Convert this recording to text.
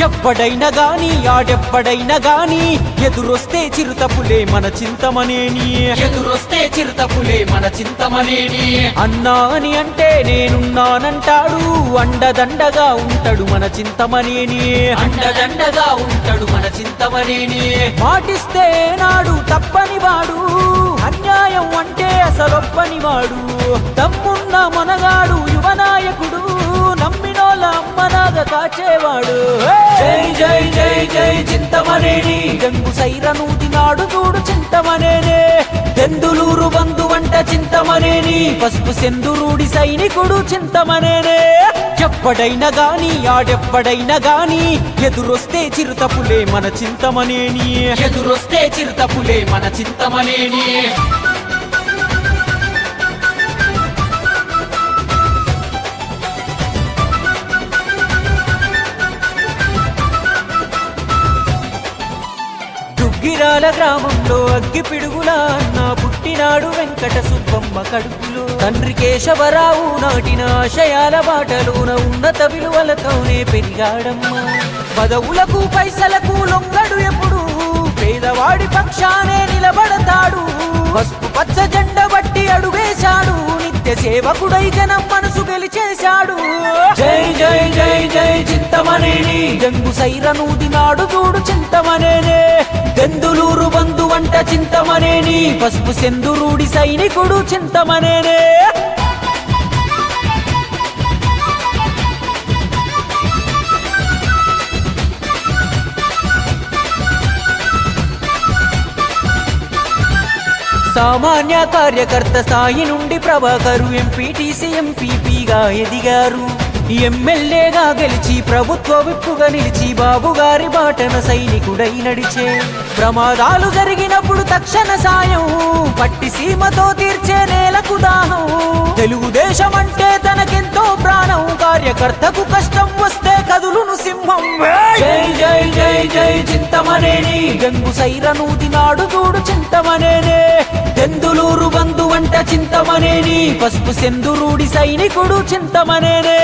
ఎవ్వడైనా గాని ఆడెవ్వడైనా గాని ఎదురొస్తే చిరుతపులే మన చింతమనేని ఎదురొస్తే చిరుతపులే మన చింతమనేని అన్నా అని అంటే నేనున్నానంటాడు అండదండగా ఉంటాడు మన చింతమనేని అండదండగా ఉంటాడు మన చింతమనేని మాటిస్తే నాడు తప్పని వాడు అన్యాయం అంటే అసలొప్పని వాడు దమ్మున్న మనగాడు యువనాయకుడు నమ్మినోళ్ళ అమ్మనాగ కాచేవాడు జై జై జై జై చింతమనేని గంగు సైరనూది నాడు చూడు చింతమనేనే దెందులూరు బంధు వంట చింతమనేని పసుపు సెందురూడి సైనికుడు చింతమనేనే ఎవ్వడైనా గాని ఆడెవ్వడైనా గాని ఎదురొస్తే చిరుతపులే మన చింతమనేని ఎదురొస్తే చిరుతపులే మన చింతమనేని గిరాల గ్రామంలో అగ్గి పిడుగుల అన్న పుట్టినాడు వెంకట సుబ్బమ్మ కడుపులో తండ్రి కేశవరావు నాటిన ఆశయాల బాటలోన ఉన్నత విలువలతోనే పెరిగాడమ్మా పదవులకు పైసలకు లొంగడు ఎప్పుడు పేదవాడి పక్షానే నిలబడతాడు పసుపు పచ్చ జెండ బట్టి అడుగేశాడు నిత్య సేవకుడై జనం మనసు గెలిచేశాడు జై జై జై జై చింతమనేని గంగు సైరనూది నాడు చూడు చింతమనేనే దెందులూరు బంధు వంట చింతమనేని పసుపు సెందురూడి సైనికుడు చింతమనేనే సామాన్య కార్యకర్త స్థాయి నుండి ప్రభాకరు ఎంపీటీసీ ఎంపీపీగా ఎదిగారు ఎమ్మెల్యేగా గెలిచి ప్రభుత్వ విప్పుగా నిలిచి బాబుగారి బాటన సైనికుడై నడిచే ప్రమాదాలు జరిగినప్పుడు తక్షణ సాయం పట్టి సీమతో తీర్చే నేలకు దాహం తెలుగుదేశం అంటే తనకెంతో ప్రాణం కార్యకర్తకు కష్టం వస్తే కదులును సింహం జై జై జై జై చింతమనేని గంగు సైరనూది నాడు చూడు చింతమనేనే దెందులూరు బంధు వంట చింతమనేని పసుపు సెందురూడి సైనికుడు చింతమనేనే